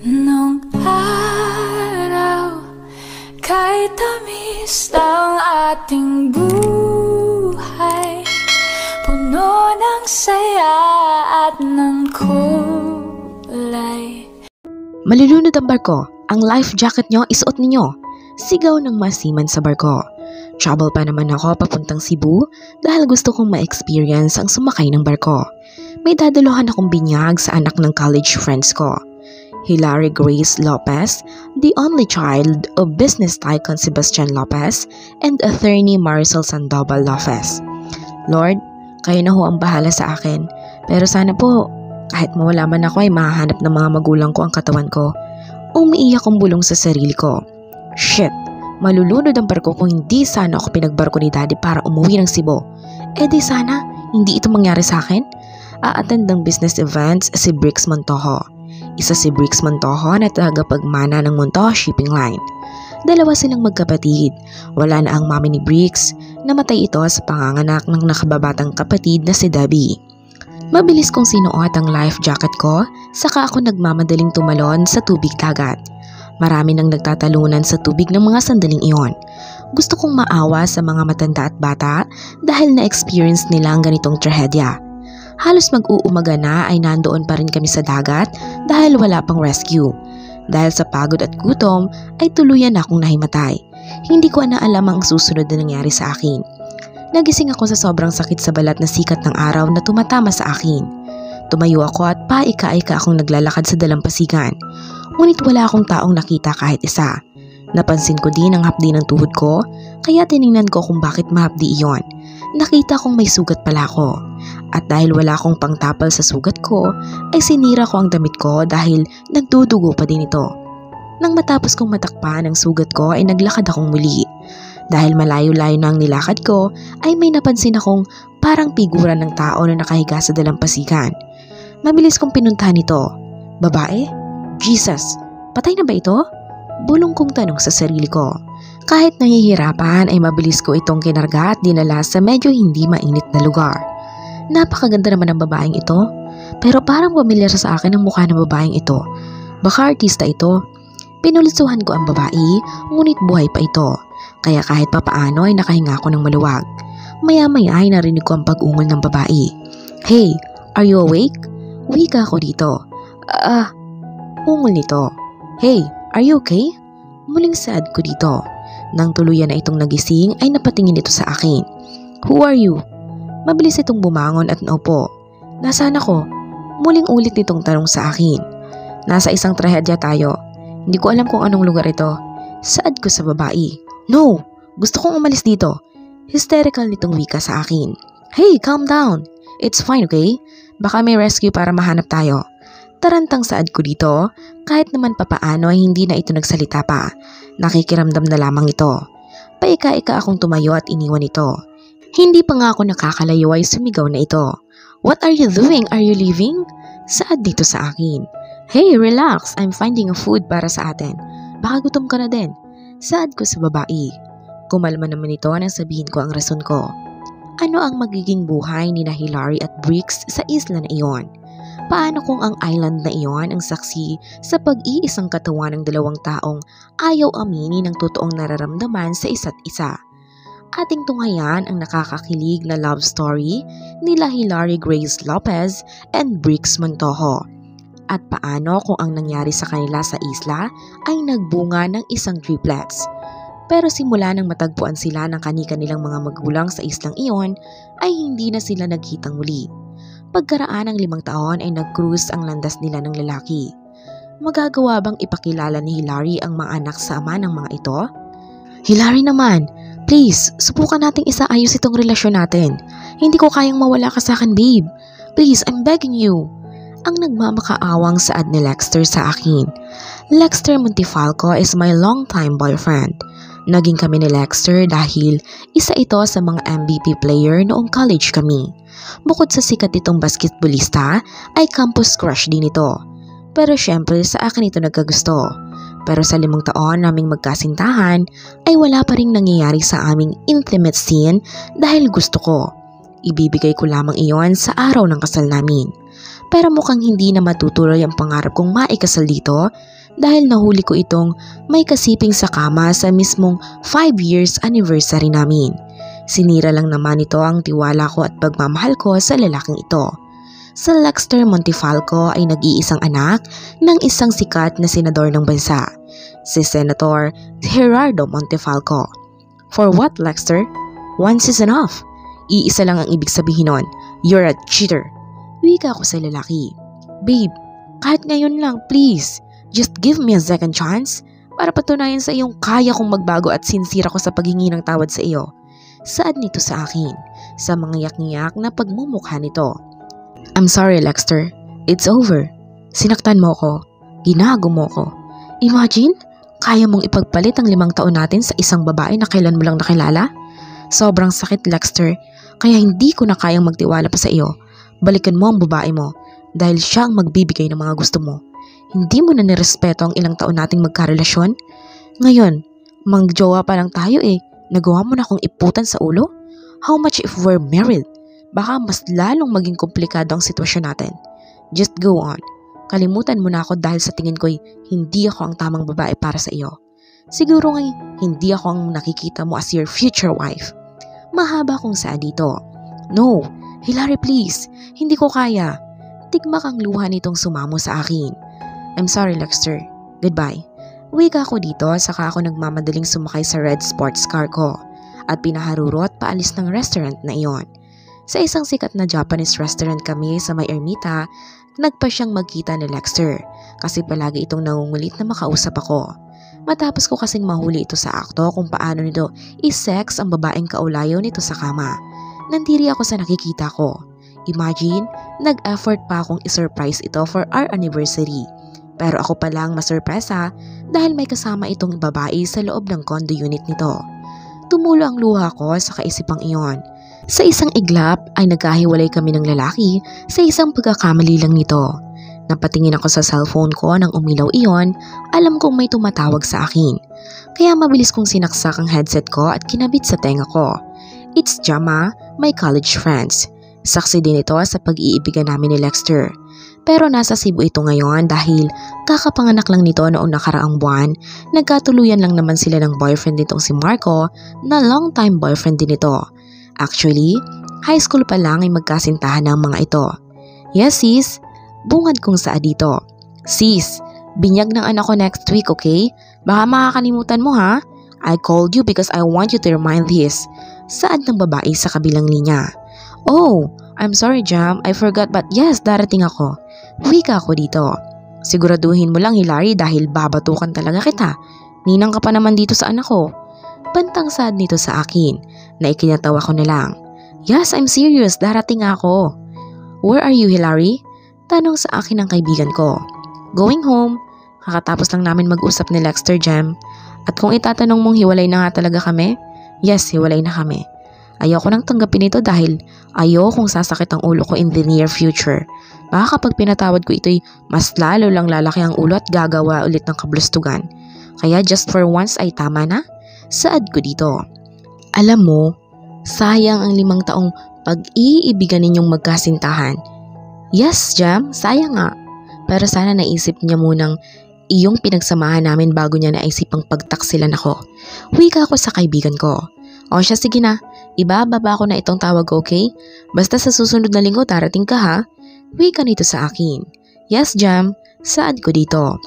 Nung araw, kahit tamis ng ating buhay, puno ng saya at ng kulay. Malulunod ang barko. Ang life jacket nyo isuot ninyo. Sigaw ng masiman sa barko. Travel pa naman ako papuntang Cebu dahil gusto kong ma-experience ang sumakay ng barko. May dadalohan akong binyag sa anak ng college friends ko. Hilary Grace Lopez, the only child of business tycoon Sebastian Lopez, and attorney Marcel Sandoval Lopez. Lord, kayo na ho ang bahala sa akin. Pero sana po, kahit mawala man ako ay mahahanap ng mga magulang ko ang katawan ko. Umiiyak kong bulong sa sarili ko. Shit, malulunod ang barko kung hindi sana ako pinagbarko ni Daddy para umuwi ng Cebu. Eh di sana, hindi ito mangyari sa akin. A-attend ng business events si Bricks Montojo. Isa si Bricks Montojo na tagapagmana ng Montojo Shipping Line. Dalawa silang magkapatid. Wala na ang mami ni Bricks. Namatay ito sa panganganak ng nakababatang kapatid na si Debbie. Mabilis kong sinuot ang life jacket ko, saka ako nagmamadaling tumalon sa tubig dagat. Marami nang nagtatalunan sa tubig ng mga sandaling iyon. Gusto kong maawa sa mga matanda at bata dahil na-experience nila ang ganitong trahedya. Halos mag-uumaga na ay nandoon pa rin kami sa dagat dahil wala pang rescue. Dahil sa pagod at gutom ay tuluyan na akong nahimatay. Hindi ko na alam ang susunod na nangyari sa akin. Nagising ako sa sobrang sakit sa balat na sikat ng araw na tumatama sa akin. Tumayo ako at paika-ika akong naglalakad sa dalampasigan. Ngunit wala akong taong nakita kahit isa. Napansin ko din ang hapdi ng tuhod ko, kaya tiningnan ko kung bakit mahapdi iyon. Nakita kong may sugat pala ako. At dahil wala akong pangtapal sa sugat ko, ay sinira ko ang damit ko dahil nagdudugo pa din ito. Nang matapos kong matakpan ang sugat ko ay naglakad akong muli. Dahil malayo-layo na ang nilakad ko, ay may napansin akong parang figura ng tao na nakahiga sa dalampasigan. Mabilis kong pinuntahan ito. Babae? Jesus! Patay na ba ito? Bulong kong tanong sa sarili ko. Kahit nahihirapan ay mabilis ko itong kinarga at dinala sa medyo hindi mainit na lugar. Napakaganda naman ng babaeng ito, pero parang pamilyar sa akin ang mukha ng babaeng ito. Baka artista ito. Pinulisuhan ko ang babae, ngunit buhay pa ito. Kaya kahit papaano ay nakahinga ako ng maluwag. Maya-maya ay narinig ko ang pag-ungol ng babae. Hey, are you awake? Wika ako dito. Ungol nito. Hey, are you okay? Muling sad ko dito. Nang tuluyan na itong nagising ay napatingin ito sa akin. Who are you? Mabilis itong bumangon at naupo. Nasaan ako? Muling ulit nitong tanong sa akin. Nasa isang trahedya tayo. Hindi ko alam kung anong lugar ito. Saad ko sa babae. No! Gusto kong umalis dito. Hysterical nitong wika sa akin. Hey, calm down. It's fine, okay? Baka may rescue para mahanap tayo. Tarantang saad ko dito, kahit naman papaano ay hindi na ito nagsalita pa. Nakikiramdam na lamang ito. Paika-ika akong tumayo at iniwan ito. Hindi pa nga ako nakakalayo ay sumigaw na ito. What are you doing? Are you leaving? Saad dito sa akin. Hey, relax. I'm finding a food para sa atin. Baka gutom ka na din. Saad ko sa babae. Kumalma naman ito nang sabihin ko ang rason ko. Ano ang magiging buhay ni na Hilary at Bricks sa isla na iyon? Paano kung ang island na iyon ang saksi sa pag-iisang katawan ng dalawang taong ayaw aminin ng totoong nararamdaman sa isa't isa? Ating tunghayan ang nakakakilig na love story nila Hilary Grace Lopez and Bricks Montojo. At paano kung ang nangyari sa kanila sa isla ay nagbunga ng isang triplets. Pero simula nang matagpuan sila ng kani-kanilang mga magulang sa islang iyon ay hindi na sila nagkitang muli. Pagkaraan ng 5 taon ay nag-cruise ang landas nila ng lalaki. Magagawa bang ipakilala ni Hilary ang mga anak sa ama ng mga ito? Hilary naman, please, subukan nating isaayos itong relasyon natin. Hindi ko kayang mawala ka sa akin, babe. Please, I'm begging you. Ang nagmamakaawang saad ni Lexter sa akin. Lexter Montifalco is my longtime boyfriend. Naging kami ni Lexter dahil isa ito sa mga MVP player noong college kami. Bukod sa sikat itong basketballista, ay campus crush din ito. Pero syempre sa akin ito nagkagusto. Pero sa 5 taon naming magkasintahan, ay wala pa ring nangyayari sa aming intimate scene dahil gusto ko. Ibibigay ko lamang iyon sa araw ng kasal namin. Pero mukhang hindi na matutuloy ang pangarap kong maikasal dito dahil nahuli ko itong may kasiping sa kama sa mismong 5 years anniversary namin. Sinira lang naman ito ang tiwala ko at pagmamahal ko sa lalaking ito. Sa Lexter Montefalco ay nag-iisang anak ng isang sikat na senador ng bansa, si Senator Gerardo Montefalco. For what, Lexter? Once is enough. Iisa lang ang ibig sabihin nun. You're a cheater. Wika ko sa lalaki. Babe, kahit ngayon lang, please. Just give me a second chance para patunayan sa iyong kaya kong magbago at sincere ko sa paghingi ng tawad sa iyo. Saad nito sa akin, sa mga yak-ngiyak na pagmumukha nito. I'm sorry, Lexter. It's over. Sinaktan mo ko. Ginago mo ko. Imagine, kaya mong ipagpalit ang 5 taon natin sa isang babae na kailan mo lang nakilala? Sobrang sakit, Lexter, kaya hindi ko na kayang magtiwala pa sa iyo. Balikan mo ang babae mo dahil siya ang magbibigay ng mga gusto mo. Hindi mo na nirespeto ang ilang taon nating magkarelasyon? Ngayon, mangjowa pa lang tayo eh. Nagawa mo na akong iputan sa ulo? How much if we're married? Baka mas lalong maging komplikado ang sitwasyon natin. Just go on. Kalimutan mo na ako dahil sa tingin ko'y hindi ako ang tamang babae para sa iyo. Siguro nga'y hindi ako ang nakikita mo as your future wife. Mahaba kong saa dito. No, Hilary please, hindi ko kaya. Tigmak ang luha nitong sumamo sa akin. I'm sorry Lexter, goodbye. Wika ko dito saka ako nagmamadaling sumakay sa red sports car ko at pinaharurot paalis ng restaurant na iyon. Sa isang sikat na Japanese restaurant kami sa may ermita, nagpa siyang magkita ni Lexter kasi palagi itong nangungulit na makausap ako. Matapos ko kasing mahuli ito sa akto kung paano nito i-sex ang babaeng kaulayaw nito sa kama. Nandiri ako sa nakikita ko. Imagine, nag-effort pa akong i-surprise ito for our anniversary. Pero ako pa lang masurpresa dahil may kasama itong babae sa loob ng condo unit nito. Tumulo ang luha ko sa kaisipang iyon. Sa isang iglap ay nagkahiwalay kami ng lalaki sa isang pagkakamali lang nito. Napatingin ako sa cellphone ko nang umilaw iyon, alam kong may tumatawag sa akin. Kaya mabilis kong sinaksak ang headset ko at kinabit sa tenga ko. It's Jama, my college friends. Saksi din ito sa pag-iibigan namin ni Lexter. Pero nasa Cebu ito ngayon dahil kakapanganak lang nito noong nakaraang buwan. Nagkatuluyan lang naman sila ng boyfriend nitong si Marco na long-time boyfriend din ito. Actually, high school pa lang ay magkasintahan ng mga ito. Yes sis, bungad kong saa dito. Sis, binyag ng anak ko next week, okay? Baka makakalimutan mo ha? I called you because I want you to remind this. Saad ng babae sa kabilang linya. Oh, I'm sorry Jam, I forgot but yes, darating ako. Wika ako dito. Siguraduhin mo lang Hilary dahil babatukan talaga kita. Ninang ka pa naman dito sa anak ko. Bantang saad nito sa akin na ikinatawa ko na lang. Yes, I'm serious, darating ako. Where are you Hilary? Tanong sa akin ng kaibigan ko. Going home. Kakatapos lang namin mag-usap ni Lexter Jam. At kung itatanong mong hiwalay na nga talaga kami, yes, hiwalay na kami. Ayoko nang tanggapin ito dahil ayokong sasakit ang ulo ko in the near future. Baka kapag pinatawad ko ito'y mas lalo lang lalaki ang ulo at gagawa ulit ng kablustugan. Kaya just for once ay tama na? Saad ko dito. Alam mo, sayang ang 5 taong pag-iibigan ninyong magkasintahan. Yes, Jam, sayang nga. Pero sana naisip niya munang iyong pinagsamahan namin bago niya naisipang pagtaksilan ako. Wika ako sa kaibigan ko. O siya, sige na. Ibababa ko na itong tawag, okay? Basta sa susunod na linggo darating ka ha? Wika nito sa akin. Yes, Jam. Saad ko dito.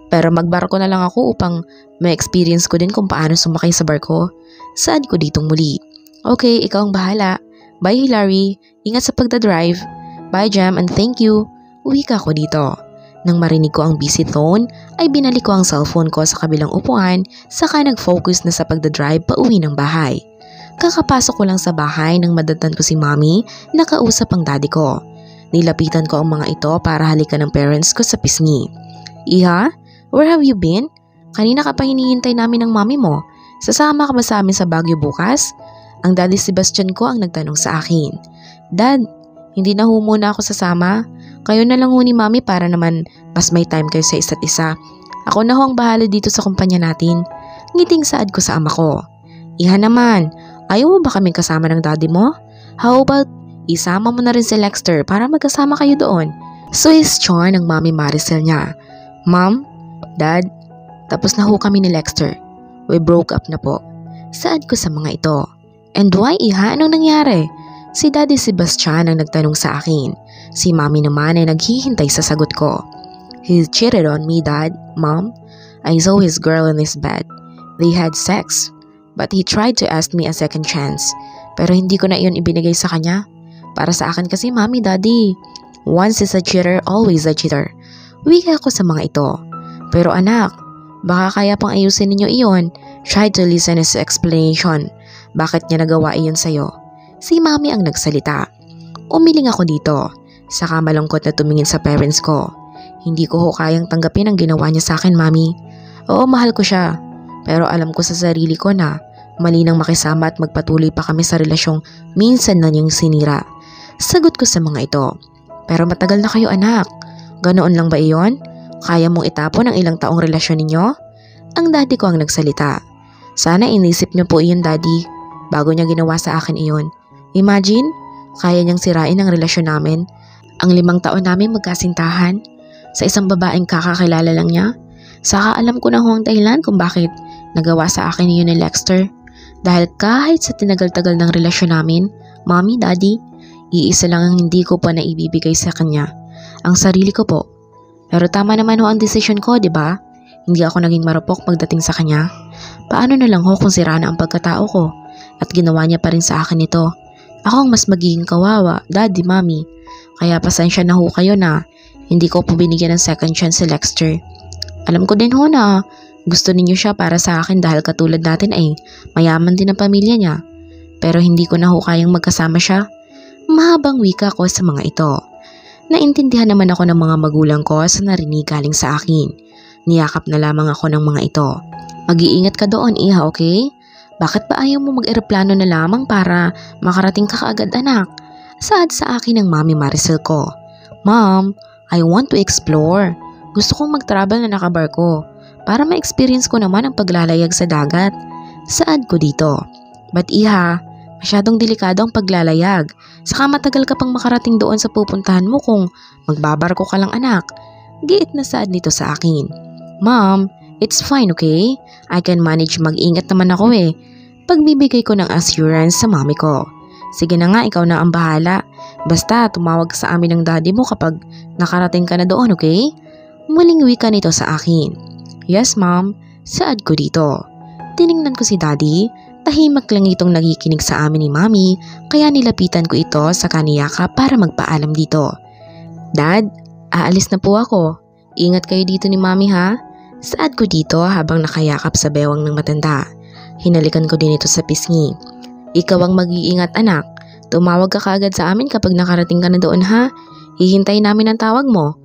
Pero magbarko na lang ako upang ma-experience ko din kung paano sumakay sa barko. Saad ko ditong muli. Okay, ikaw ang bahala. Bye, Hilary. Ingat sa pagdadrive. Bye, Jam, and thank you. Wika ko dito. Nang marinig ko ang busy tone, ay binalik ko ang cellphone ko sa kabilang upuan, saka nag-focus na sa pagdadrive pa uwi ng bahay. Kakapasok ko lang sa bahay nang madatnan ko si Mommy, nakausap ang daddy ko. Nilapitan ko ang mga ito para halikan ng parents ko sa pisngi. Iha, where have you been? Kanina ka pa hinihintay namin ng mommy mo. Sasama ka ba sa amin sa Baguio bukas? Ang daddy Sebastian ko ang nagtanong sa akin. Dad, hindi na ho muna ako sasama. Kayo na lang ho ni Mommy para naman mas may time kayo sa isa't isa. Ako na ho ang bahala dito sa kumpanya natin. Ngiting saad ko sa ama ko. Iha naman, ayaw mo ba kaming kasama ng daddy mo? How about Isama mo na rin si Lexter para magkasama kayo doon. Suwestyon ng Mami Maricel niya. Mom, Dad, tapos na ho kami ni Lexter. We broke up na po. Saad ko sa mga ito. And why, iha? Anong nangyari? Si Daddy Sebastian ang nagtanong sa akin. Si Mami naman ay naghihintay sa sagot ko. He cheated on me, Dad, Mom. I saw his girl in his bed. They had sex. But he tried to ask me a second chance. Pero hindi ko na iyon ibinigay sa kanya. Para sa akin kasi, Mami, Daddy. Once is a cheater, always a cheater. Wika ko sa mga ito. Pero anak, baka kaya pang ayusin ninyo iyon. Try to listen his explanation. Bakit niya nagawa iyon sa'yo? Si Mami ang nagsalita. Umiling ako dito. Saka malungkot na tumingin sa parents ko. Hindi ko ho kayang tanggapin ang ginawa niya sa akin, Mami. Oo, mahal ko siya. Pero alam ko sa sarili ko na mali nang makisama at magpatuloy pa kami sa relasyong minsan na niyang sinira. Sagot ko sa mga ito. Pero matagal na kayo, anak. Ganoon lang ba iyon? Kaya mong itapon ang ilang taong relasyon ninyo? Ang daddy ko ang nagsalita. Sana inisip niyo po iyon, Daddy, bago niya ginawa sa akin iyon. Imagine, kaya niyang sirain ang relasyon namin. Ang 5 taon namin magkasintahan sa isang babaeng kakakilala lang niya. Saka alam ko na ho ang dahilan kung bakit nagawa sa akin iyon ni Lexter. Dahil kahit sa tinagal-tagal ng relasyon namin, Mommy, Daddy, iisa lang ang hindi ko pa naibibigay sa kanya. Ang sarili ko po. Pero tama naman ho ang desisyon ko, di ba? Hindi ako naging marupok pagdating sa kanya. Paano na lang ho kung sira na ang pagkatao ko at ginawa niya pa rin sa akin ito? Ako ang mas magiging kawawa, Daddy, Mommy. Kaya pasensya na ho kayo na hindi ko po binigyan ng second chance si Lexter. Alam ko din ho na gusto ninyo siya para sa akin dahil katulad natin ay mayaman din ang pamilya niya. Pero hindi ko na ho kayang magkasama siya. Mahabang wika ko sa mga ito. Naintindihan naman ako ng mga magulang ko sa narinig galing sa akin. Niyakap na lamang ako ng mga ito. Mag-iingat ka doon, iha, okay? Bakit ba ayaw mo mag-eroplano na lamang para makarating ka kaagad, anak? Saad sa akin ng Mami Maricel ko. Mom, I want to explore. Gusto kong mag-travel na nakabarko para ma-experience ko naman ang paglalayag sa dagat. Saad ko dito. But iha, masyadong delikado ang paglalayag. Saka matagal ka pang makarating doon sa pupuntahan mo kung magbabarko ka lang, anak. Giit na saad nito sa akin. Mom, it's fine, okay? I can manage, mag-ingat naman ako eh. Pagbibigay ko ng assurance sa mami ko. Sige na nga, ikaw na ang bahala. Basta tumawag sa amin ng daddy mo kapag nakarating ka na doon, okay? Muling wika nito sa akin. Yes, Mom. Saad ko dito. Tiningnan ko si Daddy. Tahimik lang itong nagikinig sa amin ni Mami, kaya nilapitan ko ito sa kaniyaka para magpaalam dito. Dad, aalis na po ako. Ingat kayo dito ni Mami, ha? Saad ko dito habang nakayakap sa bewang ng matanda. Hinalikan ko din ito sa pisngi. Ikaw ang mag-iingat, anak. Tumawag ka kaagad sa amin kapag nakarating ka na doon, ha? Hihintay namin ang tawag mo.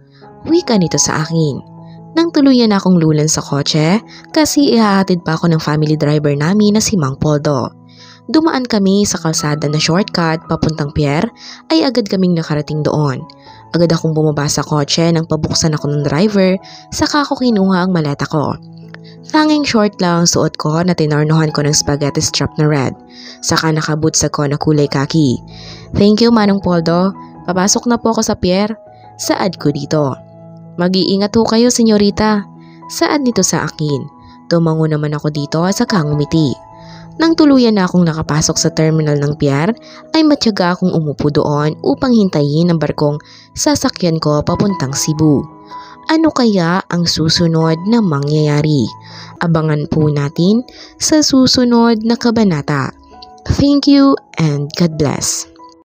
Wika nito sa akin. Nang tuluyan akong lulan sa kotse kasi ihahatid pa ako ng family driver namin na si Mang Poldo. Dumaan kami sa kalsada na shortcut papuntang pier ay agad kaming nakarating doon. Agad akong bumaba sa kotse nang pabuksan ako ng driver saka ako kinuha ang maleta ko. Tanging short lang ang suot ko na tinarnohan ko ng spaghetti strap na red. Saka nakaboots ako na kulay kaki. Thank you, Manong Poldo. Papasok na po ako sa pier. Saad ko dito. Mag-iingat ho kayo, senyorita. Saad nito sa akin. Tumango naman ako dito at saka ngumiti. Nang tuluyan na akong nakapasok sa terminal ng pier, ay matyaga akong umupo doon upang hintayin ang barkong sasakyan ko papuntang Cebu. Ano kaya ang susunod na mangyayari? Abangan po natin sa susunod na kabanata. Thank you and God bless.